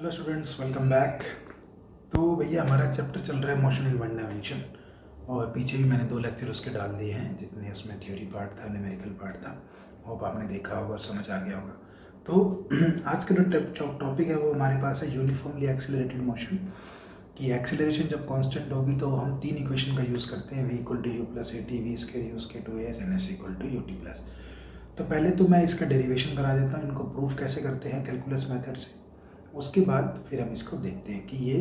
Hello students, welcome back. तो भैया हमारा चैप्टर चल रहा है मोशन इन वन डायमेंशन, और पीछे भी मैंने 2 लेक्चर उसके डाल दिए हैं, जितने उसमें थ्योरी पार्ट था, न्यूमेरिकल पार्ट था। होप आपने देखा होगा और समझ आ गया होगा। तो आज का जो टॉपिक है वो हमारे पास है यूनिफॉर्मली एक्सेलरेटेड मोशन। कि एक्सेलरेशन जब कांस्टेंट होगी तो हम 3 इक्वेशन का यूज़ करते हैं, v equal to u plus a t, v square u square two s, n s equal to u t plus. तो पहले तो मैं इसका डेरिवेशन करा देता हूँ, इनको प्रूफ कैसे करते हैं कैलकुलस मेथड से। उसके बाद फिर हम इसको देखते हैं कि ये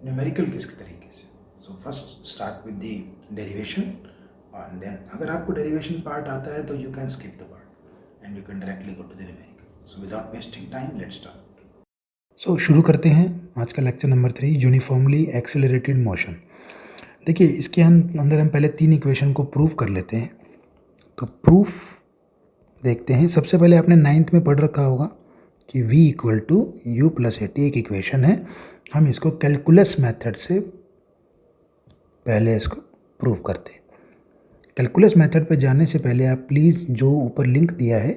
न्यूमेरिकल किस तरीके से। So first start with the derivation, and then अगर आपको डेरिवेशन पार्ट आता है तो you can skip the part and you can directly go to the numerical. So without wasting time let's start. So शुरू करते हैं आज का lecture number 3, uniformly accelerated motion. देखिए इसके अंदर हम पहले 3 इक्वेशन को प्रूव कर लेते हैं। तो प्रूफ देखते हैं। सबसे पहले आपने 9th में पढ़ रखा होगा कि v equal to u plus a t एक इक्वेशन है। हम इसको कैलकुलस मेथड से पहले इसको प्रूव करते हैं। कैलकुलस मेथड पे जाने से पहले आप प्लीज़ जो ऊपर लिंक दिया है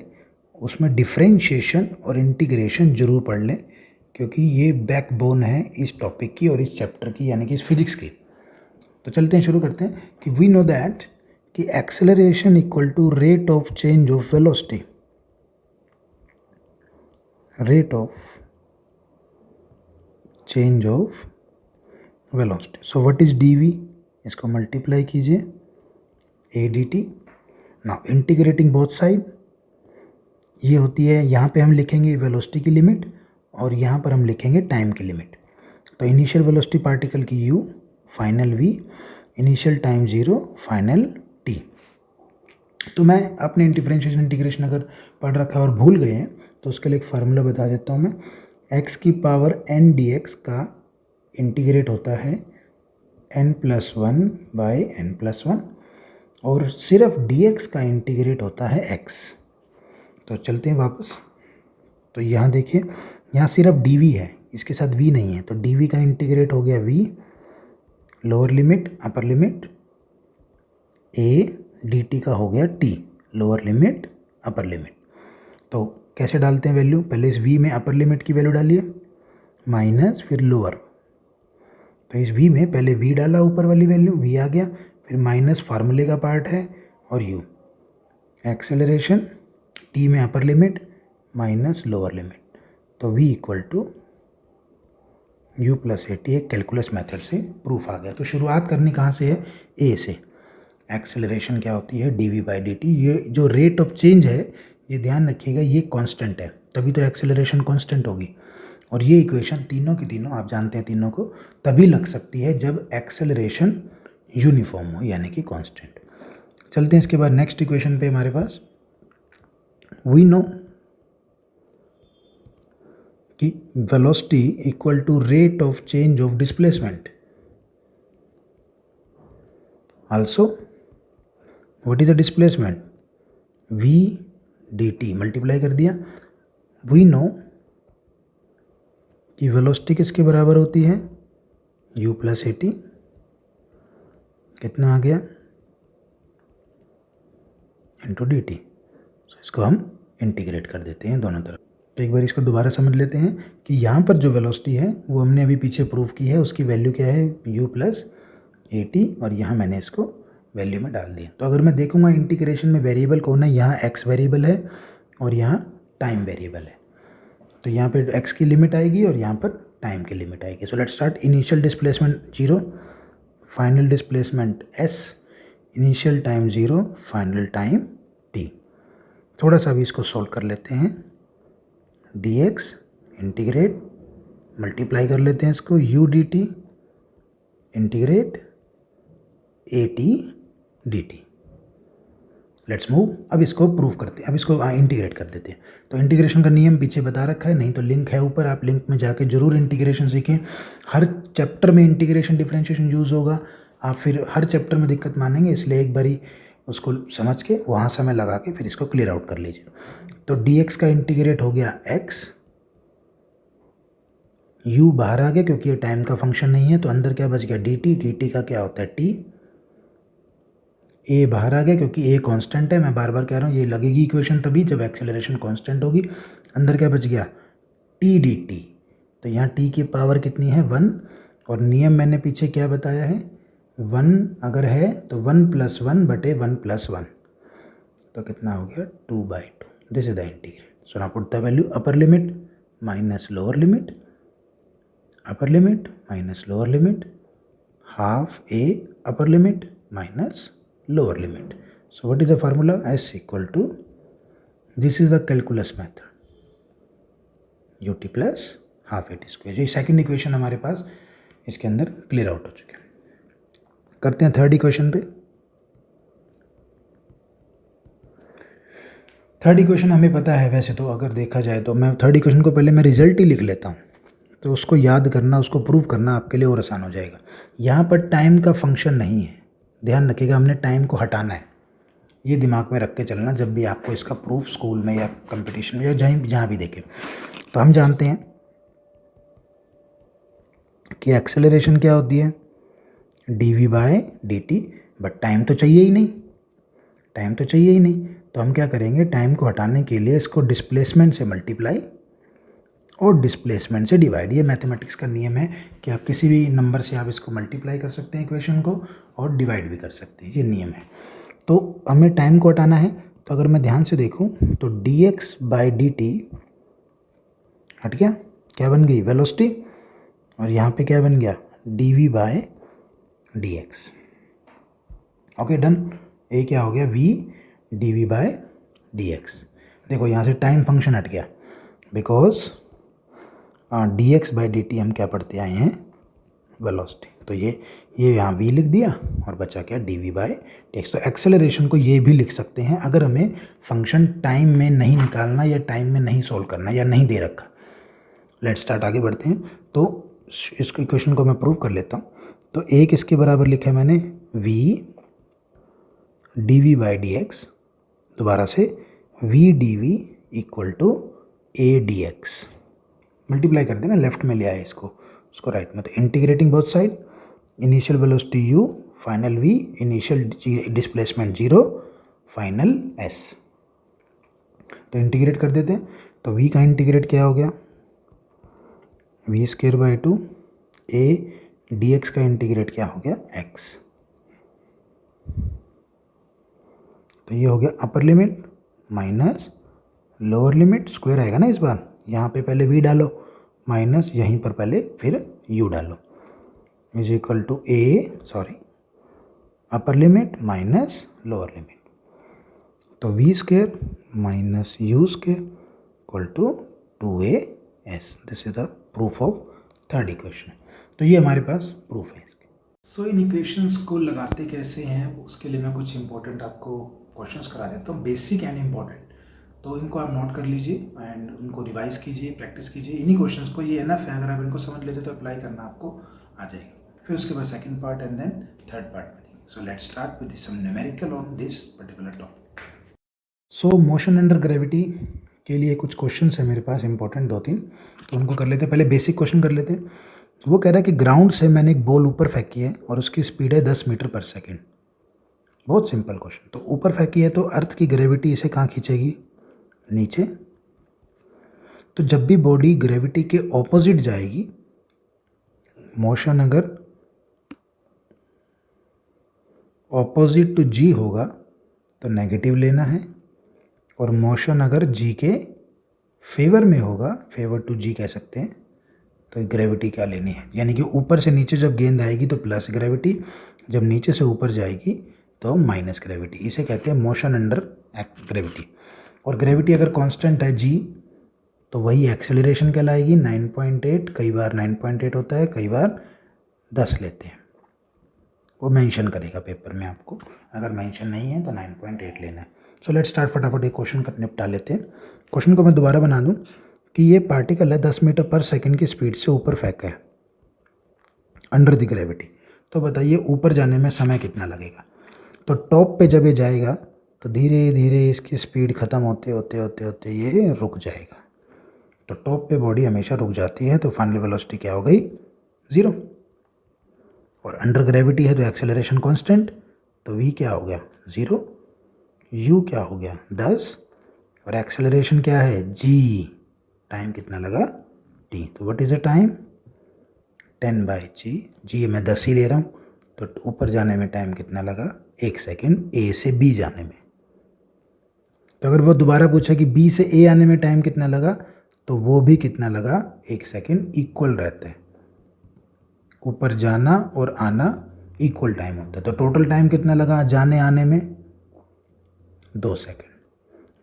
उसमें डिफरेंशिएशन और इंटीग्रेशन ज़रूर पढ़ लें, क्योंकि ये बैकबोन है इस टॉपिक की और इस चैप्टर की, यानी कि इस फिजिक्स की। तो चलते हैं, शुरू करते हैं कि वी नो दैट कि acceleration equal to rate of change of velocity, rate of change of velocity. So what is dv, इसको मल्टीप्लाई कीजिए a d t. Now integrating both side, ये होती है, यहाँ पे हम लिखेंगे वेलोसिटी की लिमिट और यहाँ पर हम लिखेंगे टाइम की लिमिट। तो इनिशियल वेलोसिटी पार्टिकल की u, final v, initial time 0, final t। तो मैं अपने डिफरेंशिएशन इंटीग्रेशन अगर पढ़ रखा है और भूल गए हैं तो उसके लिए एक फार्मूला बता देता हूँ मैं। x की पावर n dx का इंटीग्रेट होता है n+1 बाई n+1, और सिर्फ dx का इंटीग्रेट होता है x। तो चलते हैं वापस। तो यहाँ देखिए, यहाँ सिर्फ dv है, इसके साथ v नहीं है, तो dv का इंटीग्रेट हो गया v, lower limit upper limit, a dt का हो गया t, lower limit upper limit. तो कैसे डालते हैं वैल्यू, पहले इस v में अपर लिमिट की वैल्यू डालिए माइनस फिर लोअर। तो इस v में पहले v डाला, ऊपर वाली वैल्यू v आ गया, फिर माइनस फार्मूले का पार्ट है और u, एक्सेलरेशन t में upper limit minus lower limit. तो v equal to u plus a t एक कैलकुलस मेथड से प्रूफ आ गया। तो शुरुआत करनी कहाँ से है, a से। एक्सेलरेशन क्या होती है, d v by d t. ये जो रेट ऑफ चेंज है, ये ध्यान रखिएगा, ये कांस्टेंट है, तभी तो एक्सेलरेशन कांस्टेंट होगी। और ये इक्वेशन तीनों की तीनों आप जानते हैं, तीनों को तभी लग सकती है जब एक्सेलरेशन यूनिफॉर्म हो, यानी कि कांस्टेंट। चलते हैं इसके बाद नेक्स्ट इक्वेशन पे। हमारे पास वी नो कि velocity equal to rate of change of displacement. Also what is the displacement, v dt multiply कर दिया। वी नो कि वेलोसिटी किसके बराबर होती है, u प्लस ए टी। कितना आ गया, इंटू डी टी। इसको हम इंटीग्रेट कर देते हैं दोनों तरफ। तो एक बार इसको दोबारा समझ लेते हैं कि यहाँ पर जो वेलोसिटी है वो हमने अभी पीछे प्रूव की है, उसकी वैल्यू क्या है, u प्लस ए टी, और यहाँ मैंने इसको वैल्यू में डाल दिया। तो अगर मैं देखूंगा इंटीग्रेशन में वेरिएबल कौन है, यहाँ x वेरिएबल है और यहाँ टाइम वेरिएबल है। तो यहाँ पे x की लिमिट आएगी और यहाँ पर टाइम की लिमिट आएगी। सो let's start. Initial displacement 0, final displacement s, initial time 0, final time t। थोड़ा सा भी इसको सॉल्व कर लेते हैं। dx इंटीग्रेट, मल्टीप्लाई कर लेते हैं इसको, u dt integrate A T D T. Let's move. अब इसको प्रूव करते हैं, अब इसको इंटीग्रेट कर देते हैं। तो इंटीग्रेशन का नियम पीछे बता रखा है, नहीं तो लिंक है ऊपर, आप लिंक में जाके जरूर इंटीग्रेशन सीखें। हर चैप्टर में इंटीग्रेशन डिफरेंशिएशन यूज़ होगा, आप फिर हर चैप्टर में दिक्कत मानेंगे, इसलिए एक बारी उसको समझ के वहाँ समय लगा के फिर इसको क्लियर आउट कर लीजिए। तो डी एक्स का इंटीग्रेट हो गया x, u बाहर आ गया क्योंकि ये टाइम का फंक्शन नहीं है, तो अंदर क्या बच गया, डी टी। डी टी का क्या होता है, t। ए बाहर आ गया क्योंकि ए कांस्टेंट है, मैं बार बार कह रहा हूँ, ये लगेगी इक्वेशन तभी जब एक्सेलरेशन कांस्टेंट होगी। अंदर क्या बच गया, टी डी टी। तो यहाँ t की पावर कितनी है 1, और नियम मैंने पीछे क्या बताया है 1 अगर है तो 1+1/1+1, तो कितना हो गया 2/2. This is the integrate. So now put the value upper limit minus lower limit, upper limit minus lower limit, half a upper limit minus lower limit. So what is the formula? S equal to, this is the calculus method, ut plus half at square. ये second equation हमारे पास इसके अंदर clear out हो चुके हैं. करते हैं third equation पे. थर्ड इक्वेशन हमें पता है वैसे तो, अगर देखा जाए तो मैं थर्ड इक्वेशन को पहले मैं रिजल्ट ही लिख लेता हूँ, तो उसको याद करना, उसको प्रूव करना आपके लिए और आसान हो जाएगा. यहाँ पर टाइम का फंक्शन नहीं है, ध्यान रखिएगा, हमने टाइम को हटाना है. ये दिमाग में रख के चलना जब भी आपको इसका प्रूफ स्कूल में या कंपटीशन में या जहाँ भी देखें. तो हम जानते हैं कि एक्सेलरेशन क्या होती है dv/dt, बट टाइम तो चाहिए ही नहीं, टाइम तो चाहिए ही नहीं. तो हम क्या करेंगे, टाइम को हटाने के लिए इसको डिस्प्लेसमेंट से मल्टीप्लाई और डिस्प्लेसमेंट से डिवाइड. ये मैथमेटिक्स का नियम है कि आप किसी भी नंबर से आप इसको मल्टीप्लाई कर सकते हैं इक्वेशन को, और डिवाइड भी कर सकते हैं, ये नियम है. तो हमें टाइम को हटाना है, तो अगर मैं ध्यान से देखूं तो dx/dt हट गया, क्या बन गई वेलोसिटी, और यहाँ पे क्या बन गया dv/dx. Okay done. ये क्या हो गया v dv/dx. देखो यहाँ से टाइम फंक्शन हट गया, बिकॉज dx/dt हम क्या पढ़ते आए हैं वेलोसिटी. तो ये यहाँ v लिख दिया और बचा क्या dv/dx. तो एक्सेलरेशन को ये भी लिख सकते हैं अगर हमें फंक्शन टाइम में नहीं निकालना या टाइम में नहीं सोल्व करना या नहीं दे रखा. लेट्स स्टार्ट, आगे बढ़ते हैं. तो इस इक्वेशन को मैं प्रूव कर लेता हूँ. तो एक इसके बराबर लिखा है मैंने v dv/dx, दोबारा से v dv equal to a dx. Multiply कर देना, लेफ्ट में ले आए इसको, उसको राइट में. तो integrating both side, initial velocity u, final v, initial displacement 0, final s. तो इंटीग्रेट कर देते हैं. तो v का इंटीग्रेट क्या हो गया v²/2, a dx का इंटीग्रेट क्या हो गया x. तो ये हो गया अपर limit minus lower limit, square आएगा ना इस बार, यहाँ पे पहले v डालो माइनस यहीं पर पहले फिर u डालो, is equal to upper limit minus lower limit. तो v² minus u² equal to 2as. This is the proof of third equation. तो ये हमारे पास प्रूफ है इसके. सो इन इक्वेशंस को लगाते कैसे हैं उसके लिए मैं कुछ इंपॉर्टेंट आपको क्वेश्चंस करा देता हूँ, बेसिक एंड इम्पॉर्टेंट. तो इनको आप नोट कर लीजिए एंड उनको रिवाइज कीजिए, प्रैक्टिस कीजिए. इन्हीं क्वेश्चंस को, ये एनफ है, अगर आप इनको समझ लेते तो अप्लाई करना आपको आ जाएगा. फिर उसके बाद second part and then third part में देंगे. So let's start with some numerical on this particular topic. So motion under gravity के लिए कुछ क्वेश्चंस है मेरे पास इंपॉर्टेंट 2-3, तो उनको कर लेते हैं. पहले बेसिक क्वेश्चन कर लेते हैं. वो कह रहा है कि ग्राउंड से मैंने एक बॉल ऊपर फेंकी है और उसकी स्पीड है 10 मीटर पर सेकेंड. बहुत सिंपल क्वेश्चन. तो ऊपर फेंकी है तो अर्थ की ग्रेविटी इसे कहाँ खींचेगी, नीचे. तो जब भी बॉडी ग्रेविटी के ऑपोजिट जाएगी, मोशन अगर ऑपोजिट टू जी होगा तो नेगेटिव लेना है, और मोशन अगर जी के फेवर में होगा, फेवर टू जी कह सकते हैं, तो ग्रेविटी क्या लेनी है. यानी कि ऊपर से नीचे जब गेंद आएगी तो प्लस ग्रेविटी, जब नीचे से ऊपर जाएगी तो माइनस ग्रेविटी. इसे कहते हैं मोशन अंडर ग्रेविटी. और ग्रेविटी अगर कांस्टेंट है जी, तो वही एक्सेलरेशन कहलाएगी. 9.8, कई बार 9.8 होता है, कई बार 10 लेते हैं. वो मेंशन करेगा पेपर में आपको, अगर मेंशन नहीं है तो 9.8 लेना है. सो लेट्स स्टार्ट, फटाफट एक क्वेश्चन कर निपटा लेते हैं. क्वेश्चन को मैं दोबारा बना दूं कि ये पार्टिकल है 10 मीटर पर सेकंड की स्पीड से ऊपर फेंका है अंडर द ग्रेविटी. तो बताइए ऊपर जाने में समय कितना लगेगा. तो टॉप पे जब ये जाएगा तो धीरे धीरे इसकी स्पीड ख़त्म होते होते होते होते ये रुक जाएगा. तो टॉप पे बॉडी हमेशा रुक जाती है, तो फाइनल वेलोसिटी क्या हो गई 0. और अंडर ग्रेविटी है तो एक्सेलरेशन कांस्टेंट, तो v क्या हो गया 0, u क्या हो गया 10, और एक्सेलरेशन क्या है g, टाइम कितना लगा टी। तो what is the time? 10/g। जी मैं 10 ही ले रहा हूँ, तो ऊपर जाने में टाइम कितना लगा? 1 सेकेंड ए से बी जाने में। तो अगर वो दोबारा पूछा कि बी से ए आने में टाइम कितना लगा, तो वो भी कितना लगा? 1 सेकेंड इक्वल रहता है। ऊपर जाना और आना इक्वल टाइम होता है। तो टोटल टाइम कितना लगा जाने आने में? 2 सेकेंड।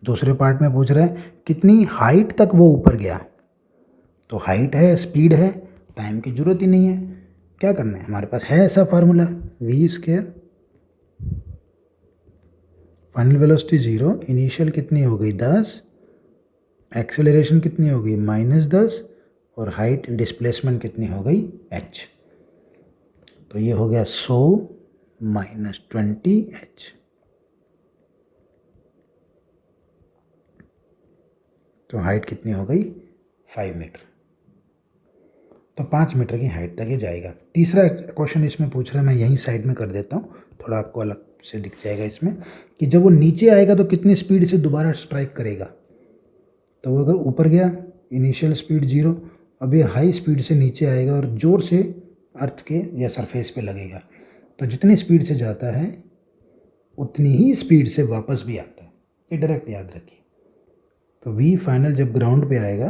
दूसरे पार्ट में पूछ रहा है कितनी हाइट तक वो ऊपर गया। तो हाइट है, स्पीड है, टाइम की ज़रूरत ही नहीं है। क्या करना है, हमारे पास है ऐसा formula v²। Final velocity 0, initial कितनी हो गई 10, एक्सेलरेशन कितनी हो गई -10, और हाइट डिस्प्लेसमेंट कितनी हो गई h। तो ये हो गया 100 - 20h। तो हाइट कितनी हो गई? 5 मीटर। तो 5 मीटर की हाइट तक ये जाएगा। तीसरा क्वेश्चन इसमें पूछ रहा है, मैं यहीं साइड में कर देता हूँ, थोड़ा आपको अलग से दिख जाएगा इसमें, कि जब वो नीचे आएगा तो कितनी स्पीड से दोबारा स्ट्राइक करेगा। तो वो अगर ऊपर गया, इनिशियल स्पीड 0, अब ये हाई स्पीड से नीचे आएगा और ज़ोर से अर्थ के या सरफेस पे लगेगा। तो जितनी स्पीड से जाता है उतनी ही स्पीड से वापस भी आता है। ये डायरेक्ट याद रखिए। तो v फाइनल जब ग्राउंड पे आएगा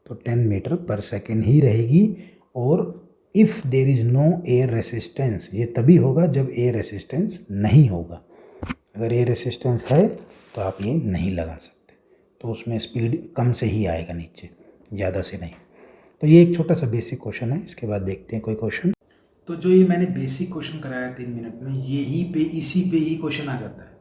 तो 10 मीटर पर सेकेंड ही रहेगी। और if there is no air resistance, ये तभी होगा जब एयर रेसिस्टेंस नहीं होगा। अगर एयर रेसिस्टेंस है तो आप ये नहीं लगा सकते, तो उसमें स्पीड कम से ही आएगा नीचे, ज़्यादा से नहीं। तो ये एक छोटा सा बेसिक क्वेश्चन है। इसके बाद देखते हैं कोई क्वेश्चन। तो जो ये मैंने बेसिक क्वेश्चन कराया 3 मिनट में, यही पे इसी पे ही क्वेश्चन आ जाता है।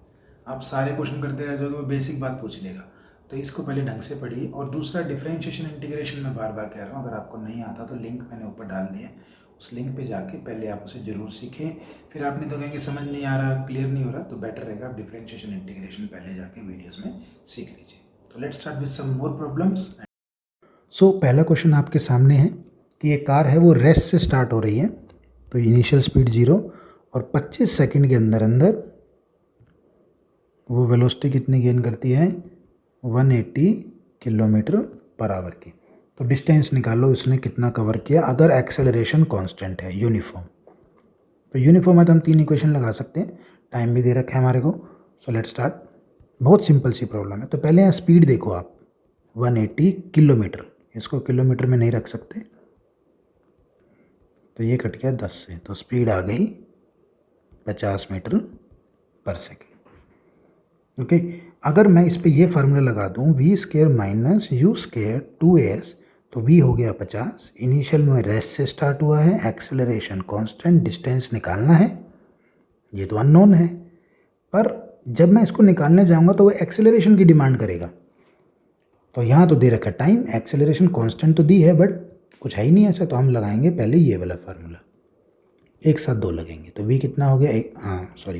आप सारे क्वेश्चन करते रह जाओगे, वो बेसिक बात पूछ लेगा। तो इसको पहले ढंग से पढ़िए। और दूसरा, डिफरेंशिएशन इंटीग्रेशन में बार बार कह रहा हूँ, अगर आपको नहीं आता तो लिंक मैंने ऊपर डाल दिया है, उस लिंक पे जाके पहले आप उसे ज़रूर सीखें। फिर आपने तो कहेंगे समझ नहीं आ रहा, क्लियर नहीं हो रहा, तो बेटर रहेगा आप डिफरेंशिएशन इंटीग्रेशन पहले जाके वीडियोज़ में सीख लीजिए। तो let's start with some more problems. So पहला क्वेश्चन आपके सामने है कि एक कार है, वो रेस्ट से स्टार्ट हो रही है। तो इनिशियल स्पीड 0 और 25 सेकंड के अंदर अंदर वो वेलोसिटी कितनी गेन करती है? 180 किलोमीटर पर आवर की। तो डिस्टेंस निकालो इसने कितना कवर किया अगर एक्सेलरेशन कांस्टेंट है, यूनिफॉर्म। तो यूनिफॉर्म है तो हम 3 इक्वेशन लगा सकते हैं। टाइम भी दे रखा है हमारे को। सो लेट्स स्टार्ट। बहुत सिंपल सी प्रॉब्लम है। तो पहले यहाँ स्पीड देखो आप, 180 किलोमीटर, इसको किलोमीटर में नहीं रख सकते, तो ये कट गया 10 से, तो स्पीड आ गई 50 मीटर पर सेकेंड। ओके, अगर मैं इस पे ये फार्मूला लगा दूँ v² - u², 2s, तो v हो गया 50। इनिशियल में रेस्ट से स्टार्ट हुआ है, एक्सेलरेशन कांस्टेंट, डिस्टेंस निकालना है, ये तो अननोन है। पर जब मैं इसको निकालने जाऊंगा तो वो एक्सेलरेशन की डिमांड करेगा। तो यहाँ तो दे रखा टाइम, एक्सेलरेशन कांस्टेंट तो दी है बट कुछ है ही नहीं ऐसा, तो हम लगाएंगे पहले ये वाला फार्मूला, एक साथ 2 लगेंगे। तो v कितना हो गया?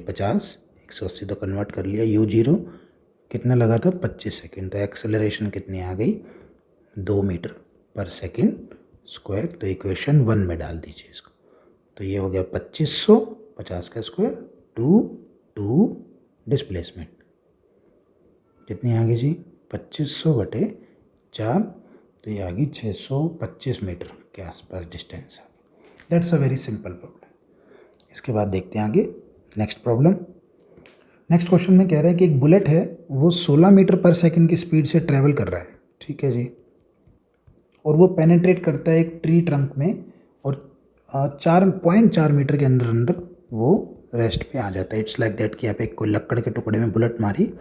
50, 180 तो कन्वर्ट कर लिया। u0 कितना लगा था? 25 सेकेंड। तो एक्सेलरेशन कितनी आ गई? 2 मीटर पर सेकेंड स्क्वायर। तो इक्वेशन 1 में डाल दीजिए इसको। तो ये हो गया 2500, 50 का स्क्वायर, 2 डिस्प्लेसमेंट कितनी आ गई जी? 2500/4, तो ये आ गई 625 मीटर के आसपास डिस्टेंस है। That's a very simple problem. इसके बाद देखते हैं आगे नेक्स्ट प्रॉब्लम। नेक्स्ट क्वेश्चन में कह रहा है कि एक बुलेट है, वो 16 मीटर पर सेकंड की स्पीड से ट्रैवल कर रहा है, ठीक है जी, और वो पेनेट्रेट करता है एक ट्री ट्रंक में, और 4.4 मीटर के अंदर अंदर वो रेस्ट पे आ जाता है। इट्स लाइक दैट कि आप एक कोई लकड़ के टुकड़े में बुलेट मारी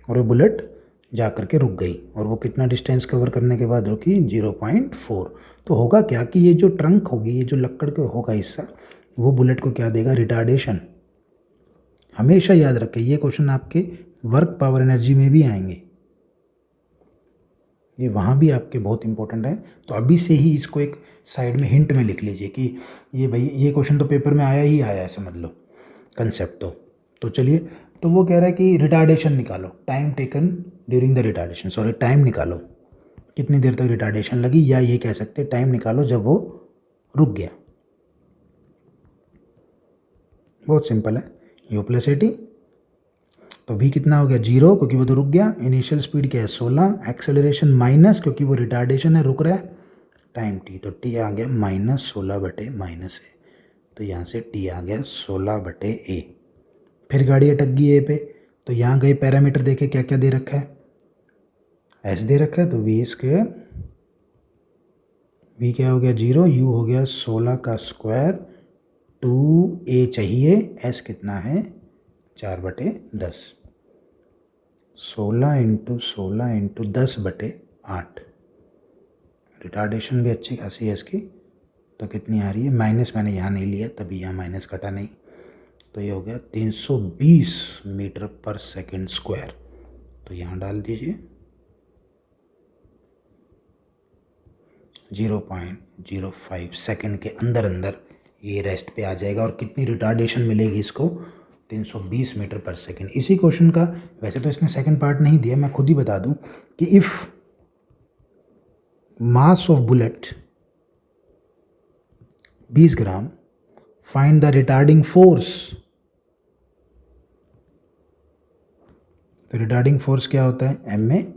और वो बुलेट जा कर के रुक गई, और वो कितना डिस्टेंस कवर करने के बाद रुकी? 0.4। तो होगा क्या कि ये जो ट्रंक होगी, ये जो लकड़ का होगा हिस्सा, वो बुलेट को क्या देगा? रिटार्डेशन। हमेशा याद रखें, ये क्वेश्चन आपके वर्क पावर एनर्जी में भी आएंगे, ये वहाँ भी आपके बहुत इंपॉर्टेंट है। तो अभी से ही इसको एक साइड में हिंट में लिख लीजिए कि ये भाई ये क्वेश्चन तो पेपर में आया ही आया है, समझ लो कंसेप्ट। तो चलिए, तो वो कह रहा है कि रिटार्डेशन निकालो, time taken during the retardation, sorry time निकालो, कितनी देर तक रिटार्डेशन लगी, या ये कह सकते टाइम निकालो जब वो रुक गया। बहुत सिंपल है, u+80। तो v कितना हो गया? 0, क्योंकि वो तो रुक गया। इनिशियल स्पीड क्या है? 16, एक्सेलरेशन माइनस, क्योंकि वो रिटार्डेशन है, रुक रहा है, टाइम टी, तो टी आ गया -16/-a, तो यहाँ से टी आ गया 16/a। फिर गाड़ी अटक गई ए पे, तो यहाँ गए पैरामीटर देखे क्या क्या दे रखा है, एस दे रखा है, तो v², v क्या हो गया 0, u हो गया 16 का स्क्वायर, 2a चाहिए, s कितना है 4/10, 16 × 16 × 10/8। रिटार्डेशन भी अच्छी खासी है इसकी, तो कितनी आ रही है, माइनस मैंने यहाँ नहीं लिया तभी यहाँ माइनस कटा नहीं, तो ये हो गया 320 मीटर पर सेकंड स्क्वायर। तो यहाँ डाल दीजिए 0.05 सेकंड के अंदर अंदर ये रेस्ट पे आ जाएगा। और कितनी रिटार्डेशन मिलेगी इसको, 320 मीटर पर सेकंड। इसी क्वेश्चन का वैसे तो इसने सेकंड पार्ट नहीं दिया, मैं खुद ही बता दूं कि if mass of bullet 20 gram, find the retarding force. तो रिटार्डिंग फोर्स क्या होता है, एम में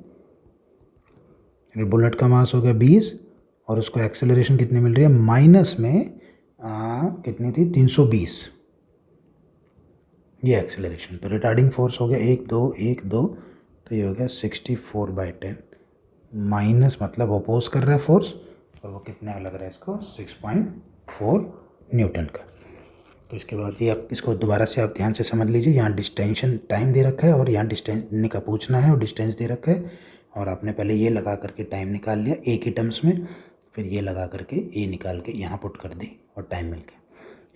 बुलेट का मास हो गया 20 और उसको एक्सेलरेशन कितनी मिल रही है, माइनस में कितनी थी 320, ये एक्सेलरेशन। तो रिटार्डिंग फोर्स हो गया 1 2 1 2, तो ये हो गया 64/10, माइनस मतलब अपोज कर रहा है फोर्स, और वो कितना लग रहा है इसको 6.4 न्यूटन का। तो इसके बाद ये आप इसको दोबारा से आप ध्यान से समझ लीजिए, यहाँ डिस्टेंशन टाइम दे रखा है और यहाँ डिस्टेंस का पूछना है और डिस्टेंस दे रखा है, और आपने पहले ये लगा करके टाइम निकाल लिया ए की टर्म्स में, फिर ये लगा करके ए निकाल के यहाँ पुट कर दी और टाइम मिल गया।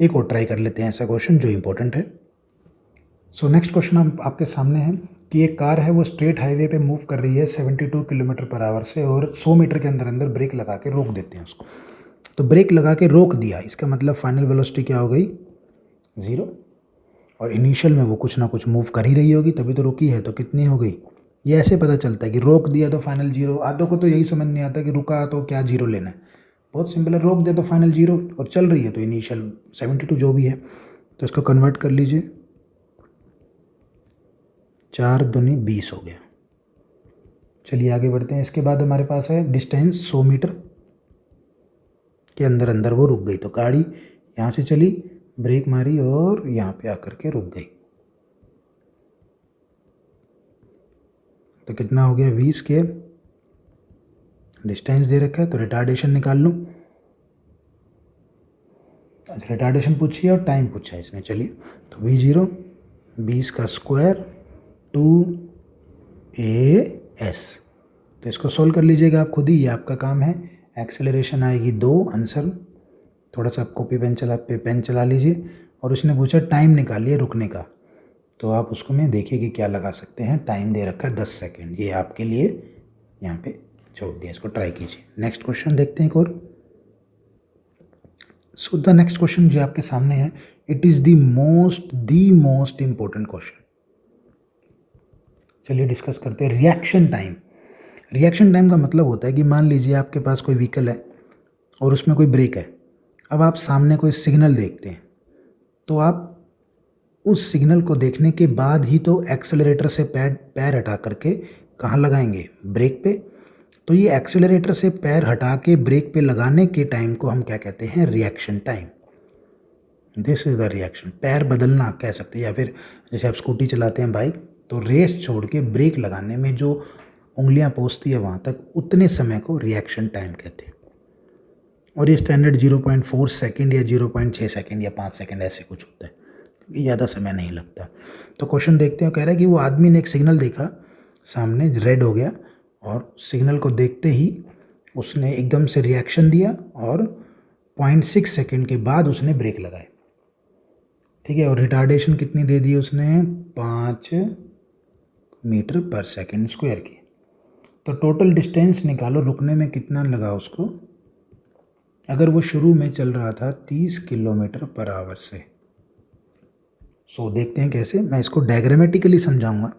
एक और ट्राई कर लेते हैं ऐसा क्वेश्चन जो इंपॉर्टेंट है। सो नेक्स्ट क्वेश्चन आपके सामने है कि एक कार है वो स्ट्रेट हाईवे पे मूव कर रही है 72 किलोमीटर पर आवर से, और 100 मीटर के अंदर अंदर ब्रेक लगा के रोक देते हैं उसको। तो ब्रेक लगा के रोक दिया, इसका मतलब फाइनल वेलोसिटी क्या हो गई 0, और इनिशियल में वो कुछ ना कुछ मूव कर ही रही होगी तभी तो रुकी है, तो कितनी हो गई। ये ऐसे पता चलता है कि रोक दिया तो फाइनल 0। आधों को तो यही समझ नहीं आता कि रुका तो क्या 0 लेना है, बहुत सिंपल है, रोक दिया तो फाइनल 0 और चल रही है तो इनिशियल 72 जो भी है। तो इसको कन्वर्ट कर लीजिए, 4 दूनी 20 हो गया। चलिए आगे बढ़ते हैं। इसके बाद हमारे पास है डिस्टेंस 100 मीटर के अंदर अंदर वो रुक गई, तो गाड़ी यहाँ से चली, ब्रेक मारी और यहाँ पे आकर के रुक गई, तो कितना हो गया 20 के डिस्टेंस दे रखा है, तो रिटार्डेशन निकाल लूँ। अच्छा रिटार्डेशन पूछी है और टाइम पूछा है इसने, चलिए तो v0 20 का स्क्वायर 2as, तो इसको सोल्व कर लीजिएगा आप खुद ही, ये आपका काम है। एक्सेलरेशन आएगी 2, आंसर थोड़ा सा आप कॉपी पेन चला लीजिए, और उसने पूछा टाइम निकालिए रुकने का, तो आप उसको में देखिए कि क्या लगा सकते हैं। टाइम दे रखा है 10 सेकेंड, ये आपके लिए यहाँ पे छोड़ दिया, इसको ट्राई कीजिए। नेक्स्ट क्वेश्चन देखते हैं एक और। सो द नेक्स्ट क्वेश्चन जो आपके सामने है, it is the most important question. चलिए डिस्कस करते हैं रिएक्शन टाइम। रिएक्शन टाइम का मतलब होता है कि मान लीजिए आपके पास कोई व्हीकल है और उसमें कोई ब्रेक है, अब आप सामने कोई सिग्नल देखते हैं, तो आप उस सिग्नल को देखने के बाद ही तो एक्सेलरेटर से पैर हटा करके कहाँ लगाएंगे, ब्रेक पे। तो ये एक्सेलरेटर से पैर हटा के ब्रेक पे लगाने के टाइम को हम क्या कहते हैं, reaction time. This is the reaction, पैर बदलना कह सकते हैं, या फिर जैसे आप स्कूटी चलाते हैं बाइक, तो रेस छोड़ के ब्रेक लगाने में जो उंगलियां पहुँचती है वहाँ तक, उतने समय को रिएक्शन टाइम कहते हैं। और ये स्टैंडर्ड 0.4 सेकेंड या 0.6 सेकेंड या 5 सेकेंड ऐसे कुछ होता है, क्योंकि ज़्यादा समय नहीं लगता। तो क्वेश्चन देखते हैं, कह रहा है कि वो आदमी ने एक सिग्नल देखा, सामने रेड हो गया, और सिग्नल को देखते ही उसने एकदम से रिएक्शन दिया और 0.6 सेकेंड के बाद उसने ब्रेक लगाए, ठीक है। और रिटार्डेशन कितनी दे दी उसने, 5 मीटर पर सेकेंड स्क्वायर की। तो टोटल डिस्टेंस निकालो, रुकने में कितना लगा उसको, अगर वो शुरू में चल रहा था 30 किलोमीटर पर आवर से। सो देखते हैं कैसे, मैं इसको डायग्रामेटिकली समझाऊंगा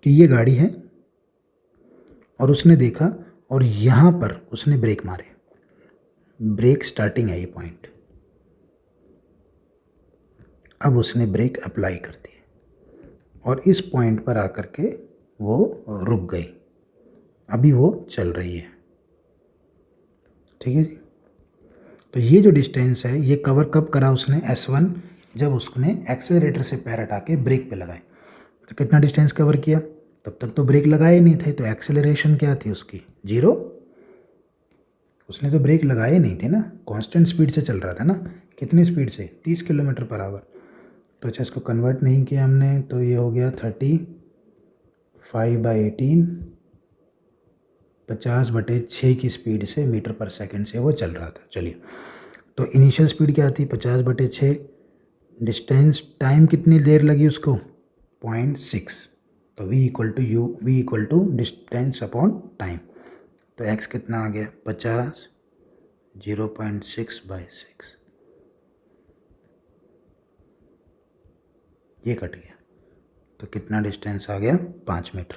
कि ये गाड़ी है और उसने देखा और यहाँ पर उसने ब्रेक मारे, ब्रेक स्टार्टिंग है ये पॉइंट, अब उसने ब्रेक अप्लाई कर दी और इस पॉइंट पर आकर के वो रुक गई, अभी वो चल रही है। ठीक है जी। तो ये जो डिस्टेंस है ये कवर कब करा उसने S1, जब उसने एक्सेलरेटर से पैर हटा के ब्रेक पे लगाए। तो कितना डिस्टेंस कवर किया? तब तक तो ब्रेक लगाए नहीं थे, तो एक्सेलरेशन क्या थी उसकी? 0। उसने तो ब्रेक लगाए नहीं थे ना, कांस्टेंट स्पीड से चल रहा था ना। कितनी स्पीड से? 30 किलोमीटर पर आवर। तो अच्छा इसको कन्वर्ट नहीं किया हमने, तो ये हो गया 35/18, 50/6 की स्पीड से मीटर पर सेकंड से वो चल रहा था। चलिए, तो इनिशियल स्पीड क्या थी? 50/6। डिस्टेंस टाइम कितनी देर लगी उसको? 0.6। तो v equal to distance upon time. तो x कितना आ गया? 50, 0.6/6, ये कट गया। तो कितना डिस्टेंस आ गया? 5 मीटर।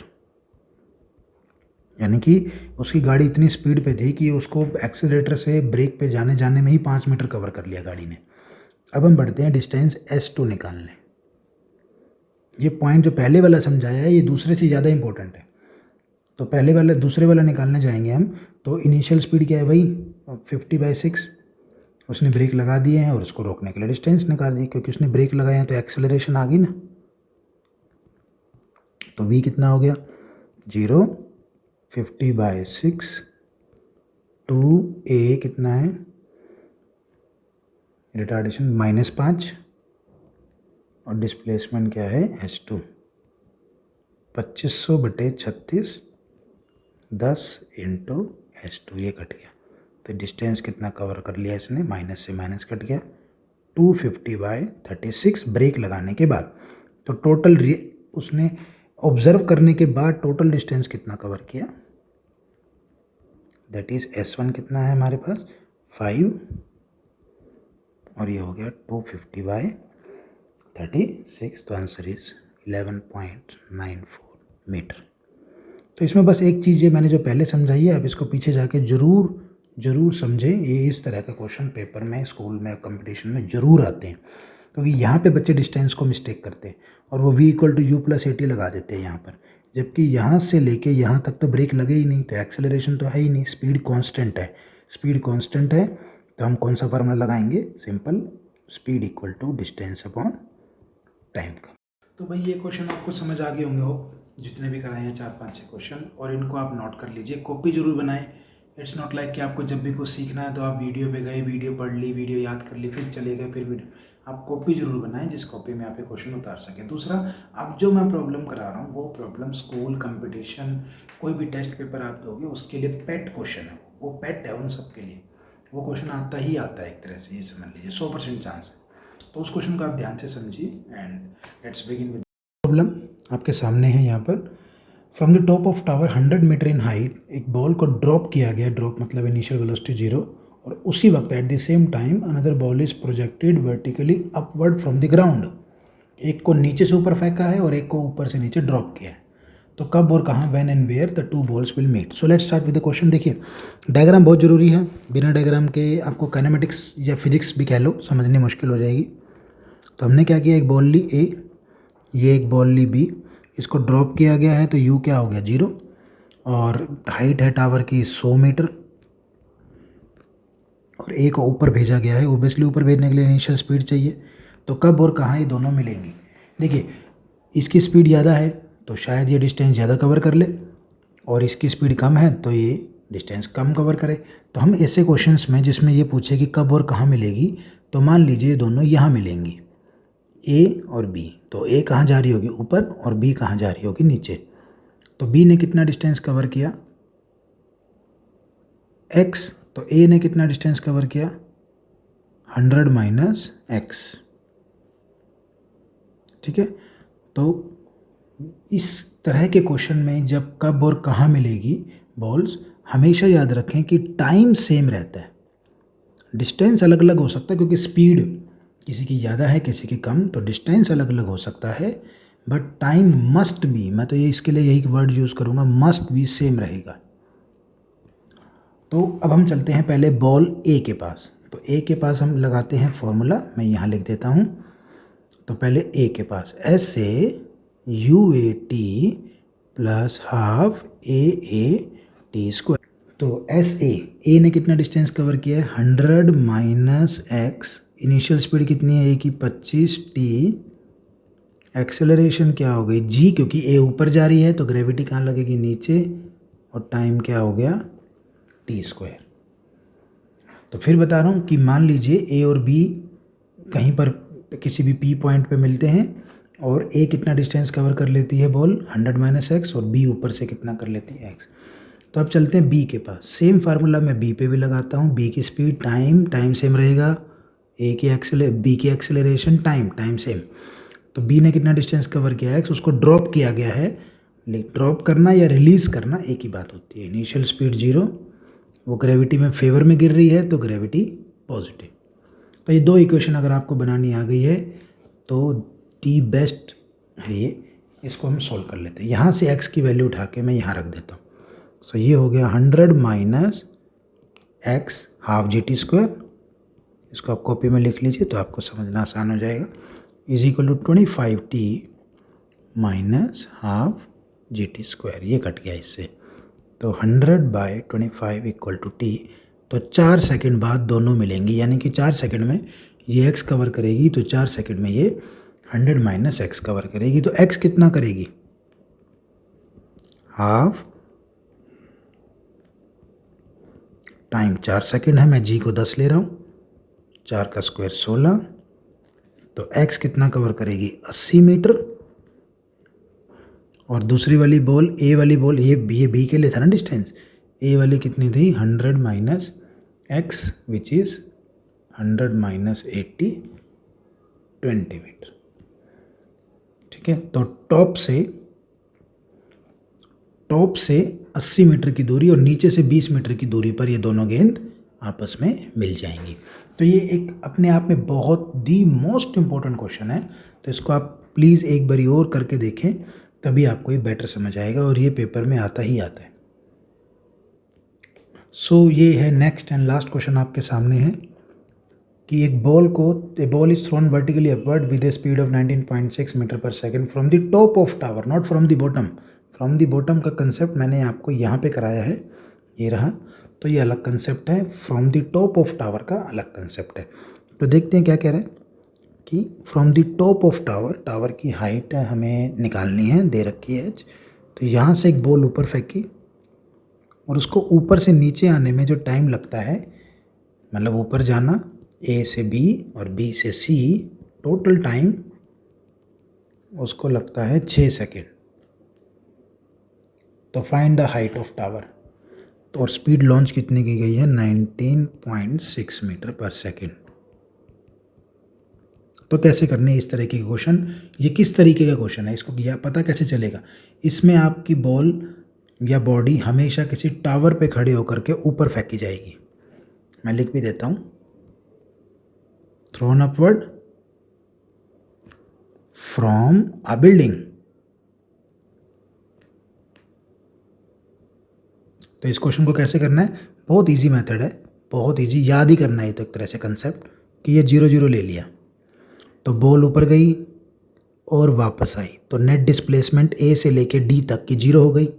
यानी कि उसकी गाड़ी इतनी स्पीड पे थी कि उसको एक्सेलरेटर से ब्रेक पे जाने में ही 5 मीटर कवर कर लिया गाड़ी ने। अब हम बढ़ते हैं डिस्टेंस S2 निकालने। ये पॉइंट जो पहले वाला समझाया है ये दूसरे से ज़्यादा इंपॉर्टेंट है। तो पहले वाला दूसरे वाला निकालने जाएंगे हम। तो इनिशियल स्पीड क्या है भाई? 50/6। उसने ब्रेक लगा दिए हैं और उसको रोकने के लिए डिस्टेंस निकाल दी, क्योंकि उसने ब्रेक लगाए हैं तो एक्सेलरेशन आ गई ना। तो v कितना हो गया? 0, 50/6 टू a कितना है? रिटार्डेशन -5 और डिस्प्लेसमेंट क्या है? S2। 2500/36, 10 इंटू S2, ये कट गया। तो डिस्टेंस कितना कवर कर लिया इसने? माइनस से माइनस कट गया, 250/36 ब्रेक लगाने के बाद। तो टोटल उसने ऑब्जर्व करने के बाद टोटल डिस्टेंस कितना कवर किया? दैट इज S1 कितना है हमारे पास? 5, और ये हो गया 250/36। तो आंसर इज 11.94 मीटर। तो इसमें बस एक चीज़, ये मैंने जो पहले समझाई है, आप इसको पीछे जाके ज़रूर समझें। ये इस तरह का क्वेश्चन पेपर में, स्कूल में, कंपटीशन में ज़रूर आते हैं, क्योंकि यहाँ पे बच्चे डिस्टेंस को मिस्टेक करते हैं और वो v = u+at लगा देते हैं यहाँ पर। जबकि यहाँ से लेके यहाँ तक तो ब्रेक लगे ही नहीं, तो एक्सेलरेशन तो है ही नहीं, स्पीड कांस्टेंट है। स्पीड कांस्टेंट है तो हम कौन सा फार्मूला लगाएंगे? Simple, speed equal to distance upon time का। तो भाई ये क्वेश्चन आपको समझ आ गए होंगे हो, जितने भी कराए हैं 4-5-6 क्वेश्चन, और इनको आप नोट कर लीजिए, कॉपी जरूर बनाएं। इट्स नॉट लाइक कि आपको जब भी कुछ सीखना है तो आप वीडियो पे गए, वीडियो पढ़ ली, वीडियो याद कर ली, फिर चले गए, फिर वीडियो। आप कॉपी जरूर बनाएं जिस कॉपी में आप ये क्वेश्चन उतार सकें। दूसरा, अब जो मैं प्रॉब्लम करा रहा हूँ वो प्रॉब्लम स्कूल, कंपटीशन, कोई भी टेस्ट पेपर आप दोगे उसके लिए पेट क्वेश्चन है, वो पेट है उन सब के लिए। वो क्वेश्चन आता ही आता है एक तरह से, ये समझ लीजिए, 100% चांस है। तो उस क्वेश्चन को आप ध्यान से समझिए and let's begin with problem. आपके सामने है यहाँ पर, from the top of tower 100 metre in height, एक बॉल को ड्रॉप किया गया। ड्रॉप मतलब इनिशियल वेलोसिटी 0, और उसी वक्त at the same time another ball is projected vertically upward from the ground. एक को नीचे से ऊपर फेंका है और एक को ऊपर से नीचे ड्रॉप किया है। तो कब और कहाँ? When and where the two balls will meet. So let's start with the question. देखिए, डायग्राम बहुत ज़रूरी है, बिना डायग्राम के आपको काइनेमेटिक्स या फिजिक्स भी कह लो, समझनी मुश्किल हो जाएगी। तो हमने क्या किया? एक बॉल ली A, ये एक बॉल ली B, इसको ड्रॉप किया गया है तो U क्या हो गया? 0, और हाइट है टावर की 100 मीटर, और A को ऊपर भेजा गया है। ओबियसली ऊपर भेजने के लिए इनिशियल स्पीड चाहिए। तो कब और कहाँ ये दोनों मिलेंगी? देखिए, इसकी स्पीड ज़्यादा है तो शायद ये डिस्टेंस ज़्यादा कवर कर ले, और इसकी स्पीड कम है तो ये डिस्टेंस कम कवर करे। तो हम ऐसे क्वेश्चंस में जिसमें ये पूछे कि कब और कहाँ मिलेगी, तो मान लीजिए दोनों यहाँ मिलेंगी, A और B। तो A कहाँ जा रही होगी? ऊपर, और B कहाँ जा रही होगी? नीचे। तो B ने कितना डिस्टेंस कवर किया? X। तो A ने कितना डिस्टेंस कवर किया? 100 माइनस X। ठीक है। तो इस तरह के क्वेश्चन में जब कब और कहाँ मिलेगी बॉल्स, हमेशा याद रखें कि टाइम सेम रहता है, डिस्टेंस अलग अलग हो सकता है, क्योंकि स्पीड किसी की ज़्यादा है किसी की कम, तो डिस्टेंस अलग अलग हो सकता है, बट टाइम मस्ट बी, मैं तो ये इसके लिए यही वर्ड यूज़ करूँगा, मस्ट बी सेम रहेगा। तो अब हम चलते हैं पहले बॉल A के पास। तो A के पास हम लगाते हैं फॉर्मूला, मैं यहाँ लिख देता हूँ। तो पहले A के पास SAUAT + ½ AA t²। तो एस ए ने कितना डिस्टेंस कवर किया है 100 माइनस एक्स, इनिशियल स्पीड कितनी है ए की 25 टी, एक्सेलरेशन क्या हो गई जी, क्योंकि ए ऊपर जा रही है तो ग्रेविटी कहाँ लगेगी नीचे, और टाइम क्या हो गया टी स्क्वायर। तो फिर बता रहा हूँ कि मान लीजिए ए और बी कहीं पर किसी भी पी पॉइंट पे मिलते हैं और ए कितना डिस्टेंस कवर कर लेती है बॉल 100 माइनस एक्स, और बी ऊपर से कितना कर लेती है एक्स। तो अब चलते हैं बी के पास, सेम फार्मूला मैं बी पे भी लगाता हूँ, बी की स्पीड टाइम सेम रहेगा, बी की एक्सेलरेशन टाइम सेम। तो बी ने कितना डिस्टेंस कवर किया एक्स, उसको ड्रॉप किया गया है, ड्रॉप करना या रिलीज़ करना एक ही बात होती है। इनिशियल स्पीड 0, वो ग्रेविटी में फेवर में गिर रही है तो ग्रेविटी पॉजिटिव। तो ये दो इक्वेशन अगर आपको बनानी आ गई है तो दी बेस्ट है ये, इसको हम सॉल्व कर लेते हैं। यहाँ से एक्स की वैल्यू उठा के मैं यहाँ रख देता हूँ। सो ये हो गया 100 minus x half g t square, इसको आप कॉपी में लिख लीजिए तो आपको समझना आसान हो जाएगा, is equal to 25 t minus half g t square. ये कट गया इससे, तो 100/25 इक्वल टू टी। तो 4 सेकंड बाद दोनों मिलेंगी, यानी कि 4 सेकंड में ये x कवर करेगी तो 4 सेकंड में ये 100 माइनस एक्स कवर करेगी। तो x कितना करेगी, हाफ टाइम 4 सेकंड है, मैं g को 10 ले रहा हूँ, 4 का स्क्वायर 16, तो x कितना कवर करेगी 80 मीटर। और दूसरी वाली बॉल ए वाली बॉल, ये बी के लिए था ना डिस्टेंस, ए वाली कितनी थी 100 minus x which is 100 minus 80, 20 metre. ठीक है, तो टॉप से 80 मीटर की दूरी और नीचे से 20 मीटर की दूरी पर ये दोनों गेंद आपस में मिल जाएंगी। तो ये एक अपने आप में बहुत दी मोस्ट इम्पोर्टेंट क्वेश्चन है, तो इसको आप प्लीज़ एक बारी और करके देखें, तभी आपको ये बेटर समझ आएगा, और ये पेपर में आता ही आता है। सो ये है नेक्स्ट एंड लास्ट क्वेश्चन आपके सामने है कि एक ball is thrown vertically upward with a speed of 19.6 metre per second from the top of tower, not from the bottom. From the bottom का कंसेप्ट मैंने आपको यहाँ पे कराया है, ये रहा, तो ये अलग कंसेप्ट है, from the top of tower का अलग कंसेप्ट है। तो देखते हैं क्या कह रहे हैं कि from the top of tower की हाइट हमें निकालनी है, दे रखी है। तो यहाँ से एक बॉल ऊपर फेंकी और उसको ऊपर से नीचे आने में जो टाइम लगता है, मतलब ऊपर जाना ए से बी और बी से सी, टोटल टाइम उसको लगता है 6 सेकेंड। तो find the height of tower, तो और स्पीड लॉन्च कितनी की गई है 19.6 मीटर पर सेकेंड। तो कैसे करने इस तरह के क्वेश्चन, ये किस तरीके का क्वेश्चन है, इसको यह पता कैसे चलेगा। इसमें आपकी बॉल या बॉडी हमेशा किसी टावर पे खड़े होकर के ऊपर फेंकी जाएगी। मैं लिख भी देता हूँ, throne upward from a building. तो इस क्वेश्चन को कैसे करना है, बहुत इजी मेथड है, बहुत इजी, याद ही करना है तो एक तरह से कंसेप्ट कि ये 0 ले लिया, तो बॉल ऊपर गई और वापस आई, तो नेट डिस्प्लेसमेंट ए से लेके डी तक की 0 हो गई।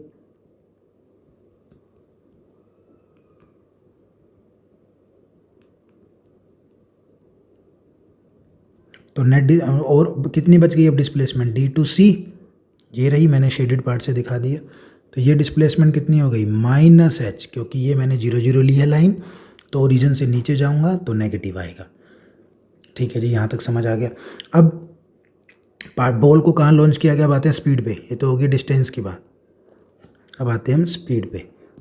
तो नेट और कितनी बच गई अब डिस्प्लेसमेंट, डी टू सी, ये रही, मैंने शेडेड पार्ट से दिखा दिया। तो ये डिस्प्लेसमेंट कितनी हो गई -h, क्योंकि ये मैंने 0 ली है लाइन, तो ओरिजिन से नीचे जाऊंगा तो नेगेटिव आएगा। ठीक है जी, यहाँ तक समझ आ गया। अब बॉल को कहाँ लॉन्च किया गया, बात है स्पीड पे, ये तो होगी डिस्टेंस की बात। अब आते हैं हम स्पीड पे,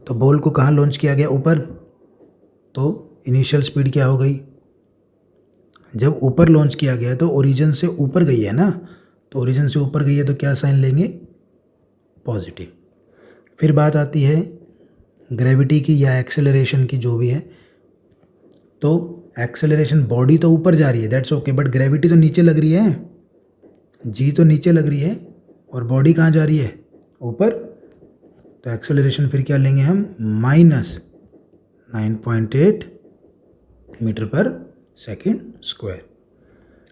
तो बॉल को कहाँ लॉन्च किया गया, ऊपर, तो इनिशियल स्पीड क्या हो गई, जब ऊपर लॉन्च किया गया तो ओरिजिन से ऊपर गई है ना, तो ओरिजिन से ऊपर गई है तो क्या साइन लेंगे, पॉजिटिव। फिर बात आती है ग्रेविटी की या एक्सेलरेशन की, जो भी है, तो एक्सेलरेशन, बॉडी तो ऊपर जा रही है दैट्स ओके, बट ग्रेविटी तो नीचे लग रही है, जी तो नीचे लग रही है और बॉडी कहाँ जा रही है, ऊपर। तो एक्सेलरेशन फिर क्या लेंगे हम, -9.8 मीटर पर सेकेंड स्क्वायर।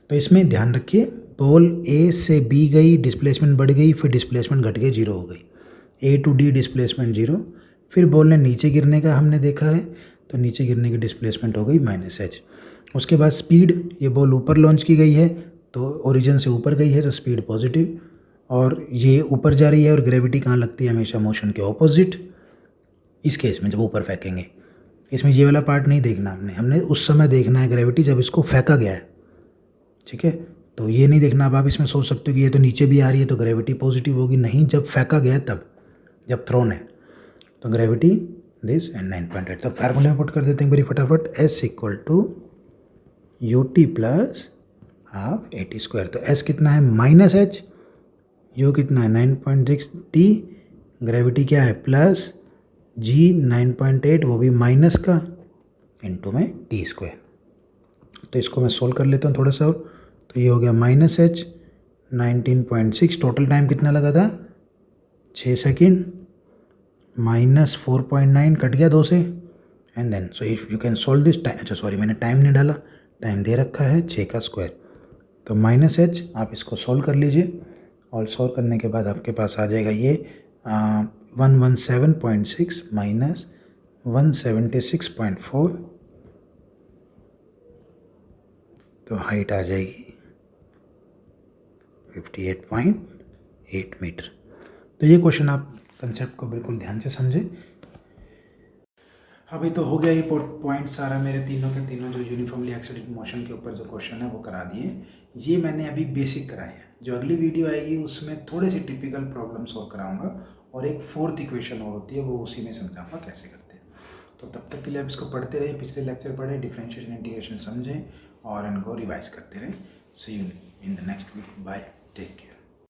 तो इसमें ध्यान रखिए, बॉल ए से बी गई, डिस्प्लेसमेंट बढ़ गई, फिर डिस्प्लेसमेंट घट के 0 हो गई, ए टू डी डिस्प्लेसमेंट 0, फिर बॉल ने नीचे गिरने का हमने देखा है, तो नीचे गिरने की डिस्प्लेसमेंट हो गई -h। उसके बाद स्पीड, ये बॉल ऊपर लॉन्च की गई है तो ओरिजिन से ऊपर गई है तो स्पीड पॉजिटिव, और ये ऊपर जा रही है और ग्रेविटी कहाँ लगती है, हमेशा मोशन के ऑपोजिट। इस केस में जब ऊपर फेंकेंगे, इसमें ये वाला पार्ट नहीं देखना हमने उस समय देखना है ग्रेविटी जब इसको फेंका गया है, ठीक है। तो ये नहीं देखना। अब आप इसमें सोच सकते हो कि ये तो नीचे भी आ रही है तो ग्रेविटी पॉजिटिव होगी, नहीं, जब फेंका गया तब, जब थ्रोन है तो ग्रेविटी दिस एंड 9.8। तब फार्मूले में पुट कर देते हैं बड़ी फटाफट, S = UT + हाफ AT²। तो S कितना है -h, U कितना है 9.6, T ग्रेविटी क्या है +G 9.8, वो भी माइनस का, इनटू में T²। तो इसको मैं सोल्व कर लेता हूँ थोड़ा सा और, तो ये हो गया -h 19.6। टोटल टाइम कितना लगा था 6 सेकेंड, -4.9 कट गया 2 से, and then so if you can solve this time. अच्छा सॉरी, मैंने टाइम नहीं डाला, टाइम दे रखा है 6 का स्क्वायर। तो -h आप इसको सोल्व कर लीजिए, और सोल्व करने के बाद आपके पास आ जाएगा ये 117.6 - 176.4, तो हाइट आ जाएगी 58.8 मीटर। तो ये क्वेश्चन आप कंसेप्ट को बिल्कुल ध्यान से समझें। अभी तो हो गया ये पॉइंट सारा, मेरे तीनों के तीनों जो यूनिफॉर्मली एक्सिलेटेड मोशन के ऊपर जो क्वेश्चन है वो करा दिए। ये मैंने अभी बेसिक कराए हैं, जो अगली वीडियो आएगी उसमें थोड़े से टिपिकल प्रॉब्लम सॉल्व कराऊंगा, और एक 4th इक्वेशन और होती है वो उसी में समझाऊंगा कैसे करते हैं। तो तब तक के लिए आप इसको पढ़ते रहिए, पिछले लेक्चर पढ़ें, डिफरेंशिएशन इंटीग्रेशन समझें और इनको रिवाइज करते रहें। See you in the next video, bye, take care.